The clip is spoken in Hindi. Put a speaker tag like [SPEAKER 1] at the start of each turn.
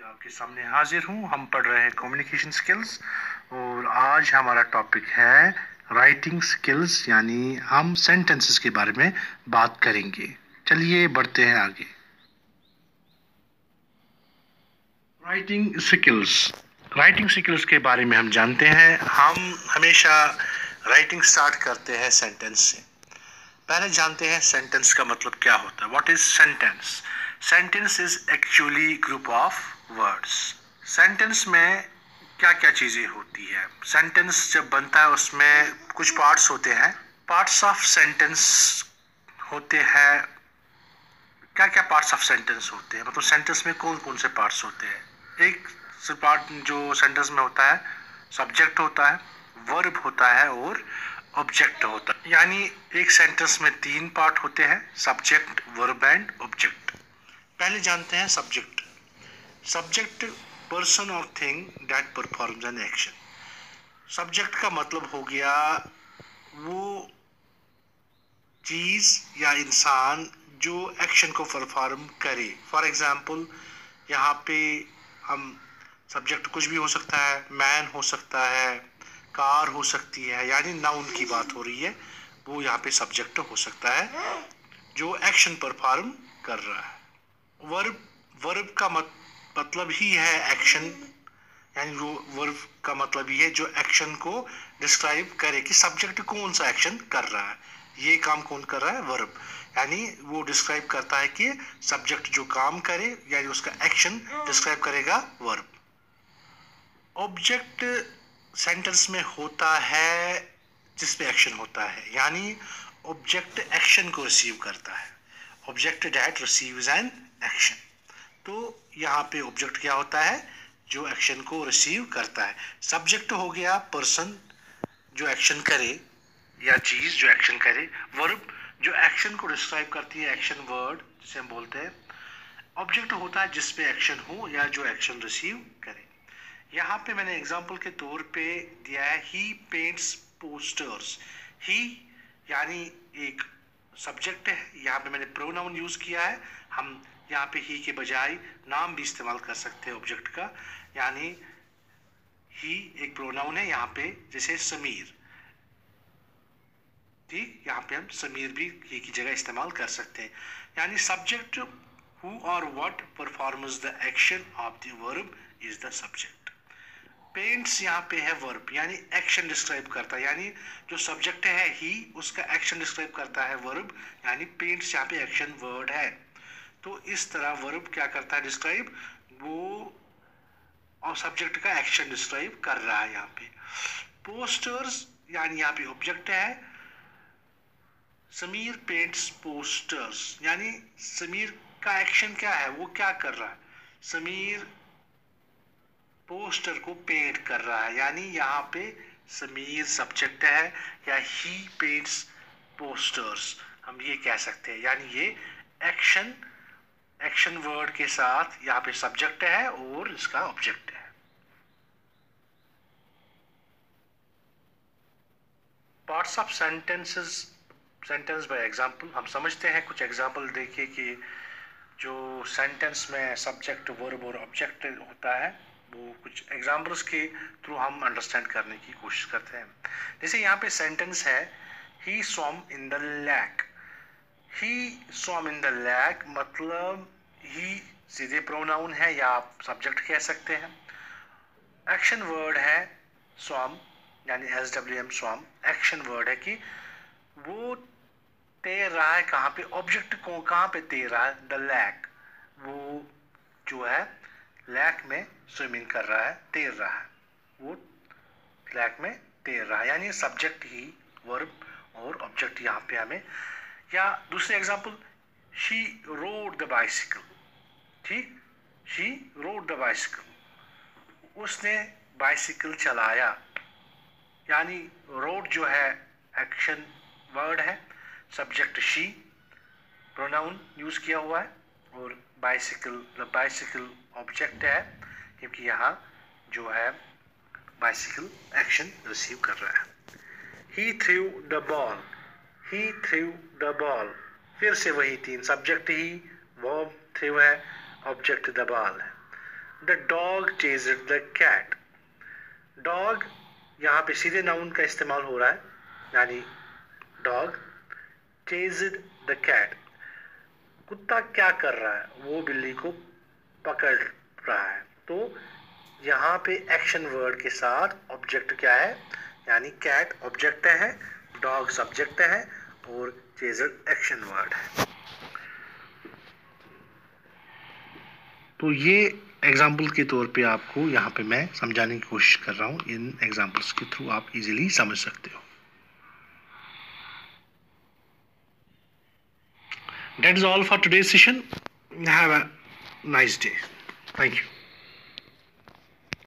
[SPEAKER 1] आपके सामने हाजिर हूँ। हम पढ़ रहे हैं कम्युनिकेशन स्किल्स और आज हमारा टॉपिक है राइटिंग स्किल्स, यानी हम सेंटेंसेस के बारे में बात करेंगे। चलिए बढ़ते हैं आगे। राइटिंग स्किल्स के बारे में हम जानते हैं। हम हमेशा राइटिंग स्टार्ट करते हैं सेंटेंस से। पहले जानते हैं सेंटेंस का मतलब क्या होता है। What is sentence? Sentence is actually group of words. Sentence में क्या क्या चीजें होती है? सेंटेंस जब बनता है उसमें कुछ पार्ट्स होते हैं। पार्ट्स ऑफ सेंटेंस होते हैं। क्या क्या पार्ट्स ऑफ सेंटेंस होते हैं, मतलब सेंटेंस में कौन कौन से पार्ट्स होते हैं? एक पार्ट जो सेंटेंस में होता है, सब्जेक्ट होता है, वर्ब होता है और ऑब्जेक्ट होता है। यानी एक सेंटेंस में 3 पार्ट होते हैं, सब्जेक्ट, वर्ब एंड ऑब्जेक्ट। पहले जानते हैं सब्जेक्ट। सब्जेक्ट पर्सन और thing that performs an action. Subject का मतलब हो गया वो चीज या इंसान जो एक्शन को परफॉर्म करे। फॉर एग्जाम्पल यहाँ पे हम सब्जेक्ट कुछ भी हो सकता है, मैन हो सकता है, कार हो सकती है, यानी नाउन की बात हो रही है, वो यहाँ पे सब्जेक्ट हो सकता है जो एक्शन परफॉर्म कर रहा है। वर्ब का मतलब ही है एक्शन, यानी वो वर्ब का मतलब ही है जो एक्शन को डिस्क्राइब करे कि सब्जेक्ट कौन सा एक्शन कर रहा है, ये काम कौन कर रहा है, वर्ब। यानी वो डिस्क्राइब करता है कि सब्जेक्ट जो काम करे यानी उसका एक्शन डिस्क्राइब करेगा वर्ब। ऑब्जेक्ट सेंटेंस में होता है जिसपे एक्शन होता है, यानी ऑब्जेक्ट एक्शन को रिसीव करता है। Object that receives an action. तो यहाँ पे ऑब्जेक्ट क्या होता है? जो एक्शन को रिसीव करता है। सब्जेक्ट हो गया पर्सन जो एक्शन करे या चीज जो एक्शन करे। वर्ब जो एक्शन को डिस्क्राइब करती है, एक्शन वर्ड जिसे हम बोलते हैं। ऑब्जेक्ट होता है जिसपे एक्शन हो या जो एक्शन रिसीव करे। यहाँ पे मैंने एग्जांपल के तौर पे दिया है ही पेंट्स पोस्टर्स। ही यानी एक सब्जेक्ट है, यहाँ पे मैंने प्रोनाउन यूज किया है। हम यहाँ पे ही के बजाय नाम भी इस्तेमाल कर सकते हैं ऑब्जेक्ट का, यानी ही एक प्रोनाउन है यहाँ पे, जैसे समीर। ठीक, यहाँ पे हम समीर भी ही की जगह इस्तेमाल कर सकते हैं। यानी सब्जेक्ट हु और what performs the action of the verb is the subject. Paints यहाँ पे है वर्ब, यानी एक्शन डिस्क्राइब करता है, यानी जो सब्जेक्ट है ही उसका एक्शन डिस्क्राइब करता है वर्ब, यानी पेंट्स यहाँ पे एक्शन वर्ड है। तो इस तरह वर्ब क्या करता है डिस्क्राइब, वो और सब्जेक्ट का एक्शन डिस्क्राइब कर रहा है। यहाँ पे पोस्टर्स यानी यहाँ पे ऑब्जेक्ट है। समीर पेंट्स पोस्टर्स, यानी समीर का एक्शन क्या है, वो क्या कर रहा है? समीर पोस्टर को पेंट कर रहा है, यानी यहाँ पे समीर सब्जेक्ट है या ही पेंट्स पोस्टर्स, हम ये कह सकते हैं। यानी ये एक्शन वर्ड के साथ यहाँ पे सब्जेक्ट है और इसका ऑब्जेक्ट है। Parts of sentence by example. हम समझते हैं, कुछ एग्जांपल देखिए कि जो सेंटेंस में सब्जेक्ट, वर्ब और ऑब्जेक्ट होता है, वो कुछ एग्जांपल्स के थ्रू हम अंडरस्टैंड करने की कोशिश करते हैं। जैसे यहाँ पे सेंटेंस है he swam in the lake. He swam in the lake मतलब ही सीधे प्रोनाउन है या आप सब्जेक्ट कह सकते हैं। एक्शन वर्ड है स्वम, यानी SWM स्वम एक्शन वर्ड है कि वो तैर रहा है कहाँ पे, ऑब्जेक्ट को कहाँ पे तैर रहा है, द लेक। वो जो है लेक में स्विमिंग कर रहा है, तैर रहा है, वो लेक में तैर रहा है, यानी सब्जेक्ट ही वर्ब और ऑब्जेक्ट यहाँ पे हमें। या दूसरे example, she road the bicycle. ठीक, शी रोड द बाइसिकल, उसने बाइसिकल चलाया, यानी रोड जो है एक्शन वर्ड है, सब्जेक्ट शी, प्रोनाउन यूज किया हुआ है, और बाइसिकल ऑब्जेक्ट है क्योंकि यहाँ जो है बाइसिकल एक्शन रिसीव कर रहा है। He threw the ball, he threw the ball, फिर से वही 3 सब्जेक्ट ही, वर्ब थ्रू है, ऑब्जेक्ट द बॉल है। The dog chased the cat. Dog यहाँ पे सीधे नाउन का इस्तेमाल हो रहा है, यानी डॉग चेज्ड द कैट, कुत्ता क्या कर रहा है, वो बिल्ली को पकड़ रहा है। तो यहाँ पे एक्शन वर्ड के साथ ऑब्जेक्ट क्या है, यानी कैट ऑब्जेक्ट है, डॉग सब्जेक्ट है और चेजर एक्शन वर्ड है। तो ये एग्जाम्पल के तौर पे आपको यहाँ पे मैं समझाने की कोशिश कर रहा हूँ, इन एग्जाम्पल्स के थ्रू आप इजीली समझ सकते हो। That is all for today's session. Have a nice day. Thank you.